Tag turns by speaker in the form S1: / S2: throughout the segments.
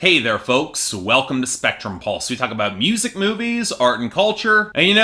S1: Hey there, folks. Welcome to Spectrum Pulse. We talk about music, movies, art, and culture. And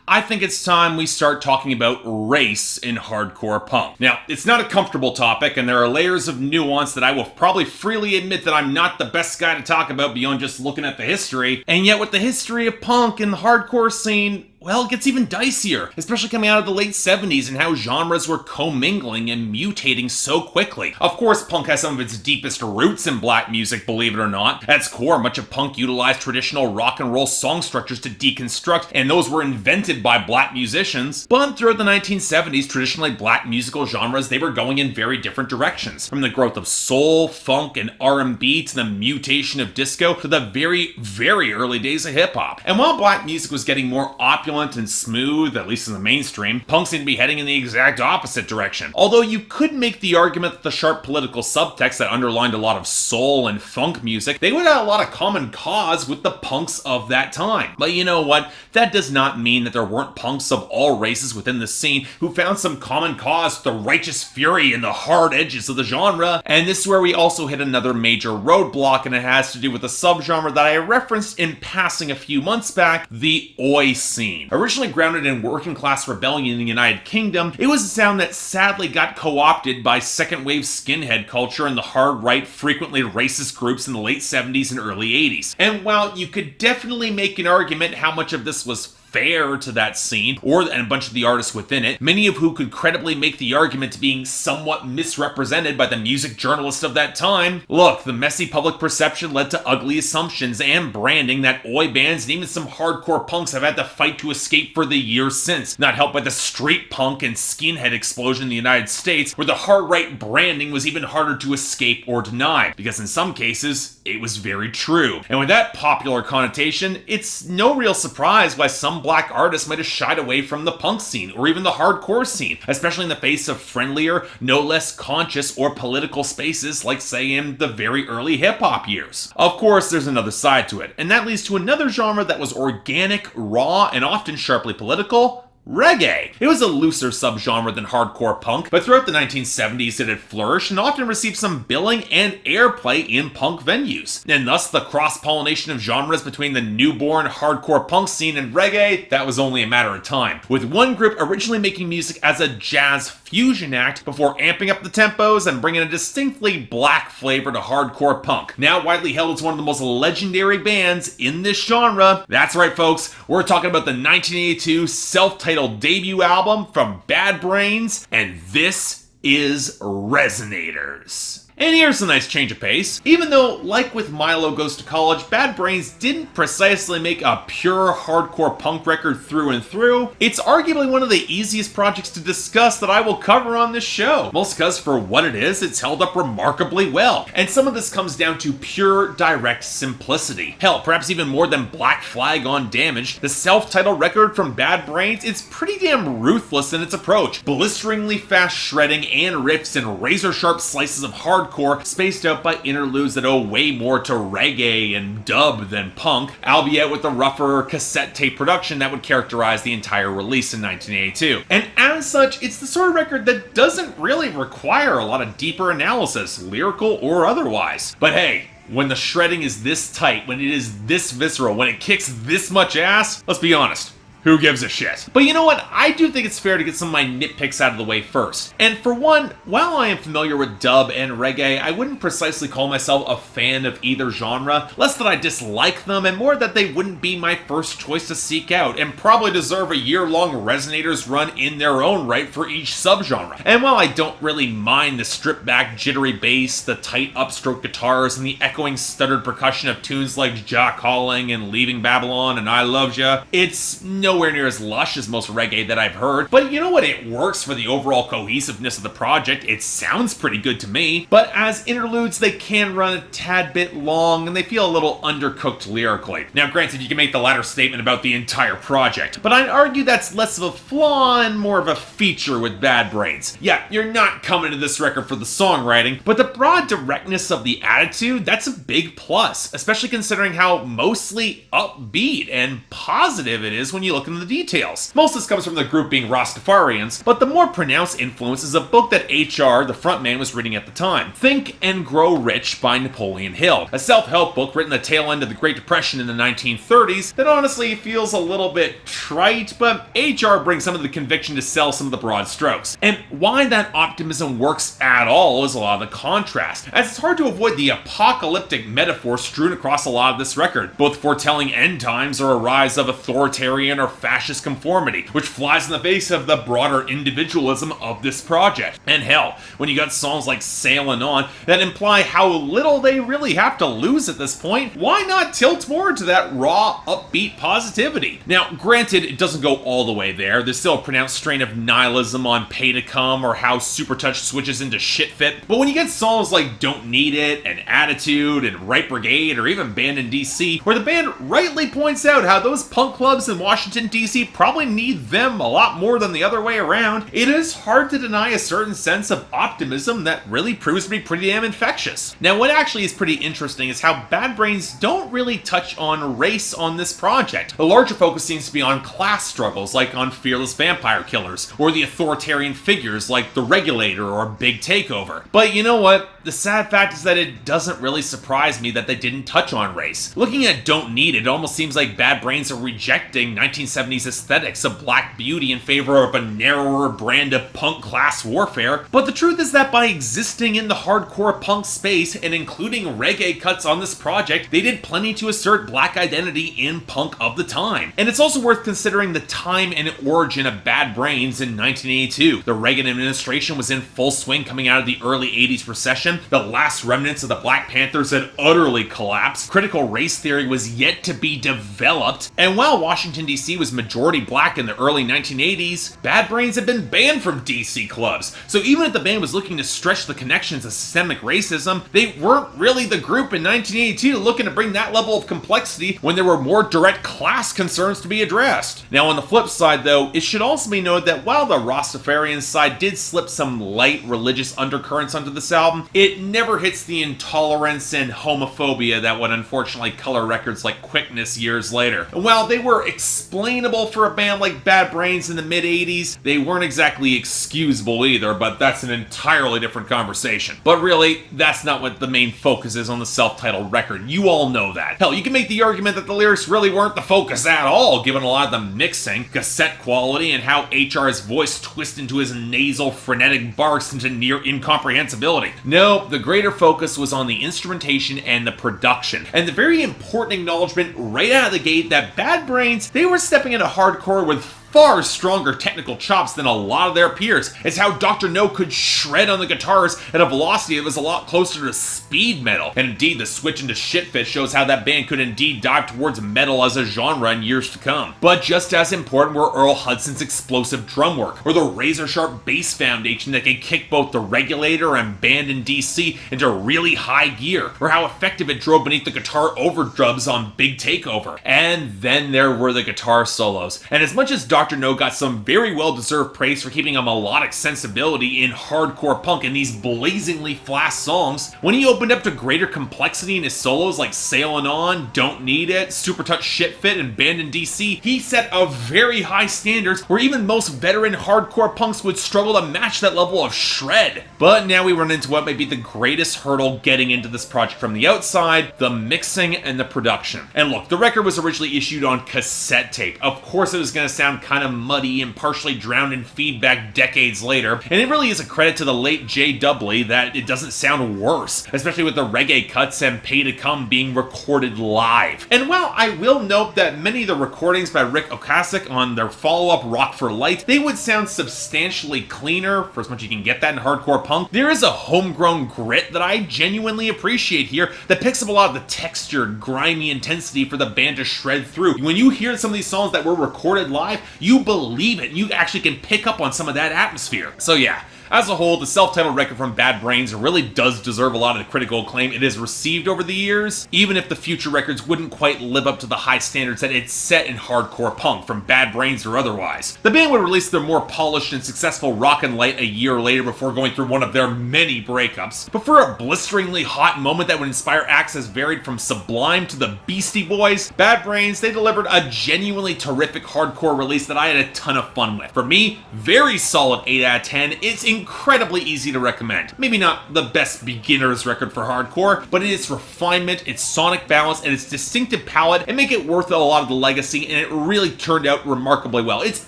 S1: I think it's time we start talking about race in hardcore punk. Now, it's not a comfortable topic, and there are layers of nuance that I will probably freely admit that I'm not the best guy to talk about beyond just looking at the history. And yet, with the history of punk and the hardcore scene, well, it gets even dicier, especially coming out of the late 70s and how genres were commingling and mutating so quickly. Of course, punk has some of its deepest roots in black music, believe it or not. At its core, much of punk utilized traditional rock and roll song structures to deconstruct, and those were invented by black musicians. But throughout the 1970s, traditionally black musical genres, they were going in very different directions. From the growth of soul, funk, and R&B to the mutation of disco to the very, very early days of hip-hop. And while black music was getting more opulent and smooth, at least in the mainstream, punk seemed to be heading in the exact opposite direction. Although you could make the argument that the sharp political subtext that underlined a lot of soul and funk music, they would have a lot of common cause with the punks of that time. But you know what? That does not mean that there weren't punks of all races within the scene who found some common cause with the righteous fury and the hard edges of the genre. And this is where we also hit another major roadblock, and it has to do with the subgenre that I referenced in passing a few months back, the oi scene. Originally grounded in working class rebellion in the United Kingdom, it was a sound that sadly got co-opted by second wave skinhead culture and the hard right, frequently racist groups in the late 70s and early 80s. And while you could definitely make an argument how much of this was fair to that scene, and a bunch of the artists within it, many of who could credibly make the argument to being somewhat misrepresented by the music journalists of that time. Look, the messy public perception led to ugly assumptions and branding that oi bands and even some hardcore punks have had to fight to escape for the years since, not helped by the street punk and skinhead explosion in the United States, where the hard right branding was even harder to escape or deny, because in some cases, it was very true. And with that popular connotation, it's no real surprise why some black artists might have shied away from the punk scene or even the hardcore scene, especially in the face of friendlier, no less conscious or political spaces like, say, in the very early hip-hop years. Of course, there's another side to it, and that leads to another genre that was organic, raw, and often sharply political: reggae. It was a looser subgenre than hardcore punk, but throughout the 1970s it had flourished and often received some billing and airplay in punk venues. And thus the cross-pollination of genres between the newborn hardcore punk scene and reggae, that was only a matter of time, with one group originally making music as a jazz fusion act before amping up the tempos and bringing a distinctly black flavor to hardcore punk. Now widely held as one of the most legendary bands in this genre. That's right, folks, we're talking about the 1982 self-titled debut album from Bad Brains, and this is Resonators. And here's a nice change of pace. Even though, like with Milo Goes to College, Bad Brains didn't precisely make a pure hardcore punk record through and through, it's arguably one of the easiest projects to discuss that I will cover on this show. Most because for what it is, it's held up remarkably well. And some of this comes down to pure, direct simplicity. Hell, perhaps even more than Black Flag on Damaged, the self-titled record from Bad Brains, it's pretty damn ruthless in its approach. Blisteringly fast shredding and riffs and razor-sharp slices of hardcore spaced out by interludes that owe way more to reggae and dub than punk, albeit with the rougher cassette tape production that would characterize the entire release in 1982. And as such, it's the sort of record that doesn't really require a lot of deeper analysis, lyrical or otherwise. But hey, when the shredding is this tight, when it is this visceral, when it kicks this much ass, let's be honest, who gives a shit? But you know what? I do think it's fair to get some of my nitpicks out of the way first. And for one, while I am familiar with dub and reggae, I wouldn't precisely call myself a fan of either genre, less that I dislike them and more that they wouldn't be my first choice to seek out, and probably deserve a year-long Resonators run in their own right for each subgenre. And while I don't really mind the stripped-back jittery bass, the tight upstroke guitars, and the echoing stuttered percussion of tunes like Ja Calling and Leaving Babylon and I Loved Ya, it's nowhere near as lush as most reggae that I've heard, but you know what? It works for the overall cohesiveness of the project. It sounds pretty good to me, but as interludes, they can run a tad bit long and they feel a little undercooked lyrically. Now, granted, you can make the latter statement about the entire project, but I'd argue that's less of a flaw and more of a feature with Bad Brains. Yeah, you're not coming to this record for the songwriting, but the broad directness of the attitude, that's a big plus, especially considering how mostly upbeat and positive it is when you look into the details. Most of this comes from the group being Rastafarians, but the more pronounced influence is a book that H.R., the frontman, was reading at the time, Think and Grow Rich by Napoleon Hill, a self-help book written at the tail end of the Great Depression in the 1930s that honestly feels a little bit trite, but H.R. brings some of the conviction to sell some of the broad strokes. And why that optimism works at all is a lot of the contrast, as it's hard to avoid the apocalyptic metaphor strewn across a lot of this record, both foretelling end times or a rise of authoritarian or fascist conformity, which flies in the face of the broader individualism of this project. And hell, when you got songs like Sailin' On that imply how little they really have to lose at this point, why not tilt more to that raw, upbeat positivity? Now, granted, it doesn't go all the way there. There's still a pronounced strain of nihilism on Pay to Come or how Supertouch switches into Shit Fit, but when you get songs like Don't Need It and Attitude and Right Brigade or even Band in DC, where the band rightly points out how those punk clubs in Washington DC probably need them a lot more than the other way around, it is hard to deny a certain sense of optimism that really proves to be pretty damn infectious. Now, what actually is pretty interesting is how Bad Brains don't really touch on race on this project. The larger focus seems to be on class struggles, like on Fearless Vampire Killers, or the authoritarian figures like The Regulator or Big Takeover. But you know what? The sad fact is that it doesn't really surprise me that they didn't touch on race. Looking at Don't Need It, it almost seems like Bad Brains are rejecting 1970s aesthetics of black beauty in favor of a narrower brand of punk class warfare, but the truth is that by existing in the hardcore punk space and including reggae cuts on this project, they did plenty to assert black identity in punk of the time. And it's also worth considering the time and origin of Bad Brains in 1982. The Reagan administration was in full swing coming out of the early 80s recession. The last remnants of the Black Panthers had utterly collapsed. Critical race theory was yet to be developed. And while Washington DC was majority black in the early 1980s, Bad Brains had been banned from DC clubs. So even if the band was looking to stretch the connections of systemic racism, they weren't really the group in 1982 looking to bring that level of complexity when there were more direct class concerns to be addressed. Now on the flip side though, it should also be noted that while the Rastafarian side did slip some light religious undercurrents onto this album, it never hits the intolerance and homophobia that would unfortunately color records like Quickness years later. And while they were explainable for a band like Bad Brains in the mid-80s, they weren't exactly excusable either, but that's an entirely different conversation. But really, that's not what the main focus is on the self-titled record. You all know that. Hell, you can make the argument that the lyrics really weren't the focus at all, given a lot of the mixing, cassette quality, and how HR's voice twists into his nasal, frenetic barks into near incomprehensibility. No, the greater focus was on the instrumentation and the production, and the very important acknowledgement right out of the gate that Bad Brains, they were stepping into hardcore with far stronger technical chops than a lot of their peers. It's how Dr. No could shred on the guitars at a velocity that was a lot closer to speed metal. And indeed, the switch into Shit Fit shows how that band could indeed dive towards metal as a genre in years to come. But just as important were Earl Hudson's explosive drum work, or the razor-sharp bass foundation that could kick both the Regulator and Band in DC into really high gear, or how effective it drove beneath the guitar overdubs on Big Takeover. And then there were the guitar solos. And as much as Dr. No got some very well-deserved praise for keeping a melodic sensibility in hardcore punk in these blazingly fast songs, when he opened up to greater complexity in his solos like Sailin' On, Don't Need It, Supertouch Shit Fit, and Band in DC, he set a very high standards where even most veteran hardcore punks would struggle to match that level of shred. But now we run into what may be the greatest hurdle getting into this project from the outside, the mixing and the production. And look, the record was originally issued on cassette tape. Of course it was going to sound kind of muddy and partially drowned in feedback decades later, and it really is a credit to the late Jay Dudley that it doesn't sound worse, especially with the reggae cuts and Pay to Come being recorded live. And while I will note that many of the recordings by Rick Ocasek on their follow-up Rock for Light, they would sound substantially cleaner, for as much as you can get that in hardcore punk, there is a homegrown grit that I genuinely appreciate here that picks up a lot of the textured, grimy intensity for the band to shred through. When you hear some of these songs that were recorded live, you believe it. You actually can pick up on some of that atmosphere. So yeah, As a whole, the self-titled record from Bad Brains really does deserve a lot of the critical acclaim it has received over the years, even if the future records wouldn't quite live up to the high standards that it's set in hardcore punk, from Bad Brains or otherwise. The band would release their more polished and successful Rockin' Light a year later before going through one of their many breakups, but for a blisteringly hot moment that would inspire acts as varied from Sublime to the Beastie Boys, Bad Brains, they delivered a genuinely terrific hardcore release that I had a ton of fun with. For me, very solid 8 out of 10. It's incredibly easy to recommend. Maybe not the best beginner's record for hardcore, but its refinement, its sonic balance, and its distinctive palette, and make it worth a lot of the legacy, and it really turned out remarkably well. It's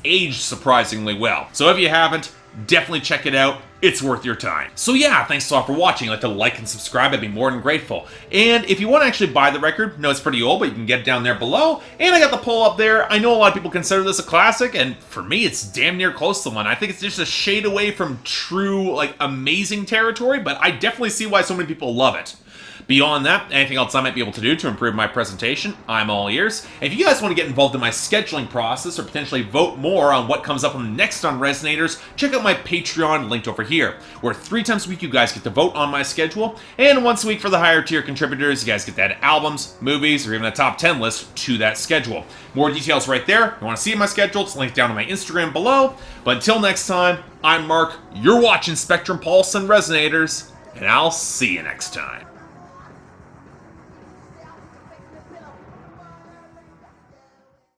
S1: aged surprisingly well. So if you haven't, definitely check it out. It's worth your time. So yeah, thanks a lot for watching. I'd like to like and subscribe. I'd be more than grateful. And if you want to actually buy the record, no, it's pretty old, but you can get it down there below. And I got the poll up there. I know a lot of people consider this a classic, and for me, it's damn near close to one. I think it's just a shade away from true, like, amazing territory, but I definitely see why so many people love it. Beyond that, anything else I might be able to do to improve my presentation, I'm all ears. And if you guys want to get involved in my scheduling process or potentially vote more on what comes up next on Resonators, check out my Patreon linked over here, where 3 times a week you guys get to vote on my schedule, and once a week for the higher tier contributors, you guys get to add albums, movies, or even a top 10 list to that schedule. More details right there. If you want to see my schedule, it's linked down to my Instagram below. But until next time, I'm Mark, you're watching Spectrum Pulse and Resonators, and I'll see you next time.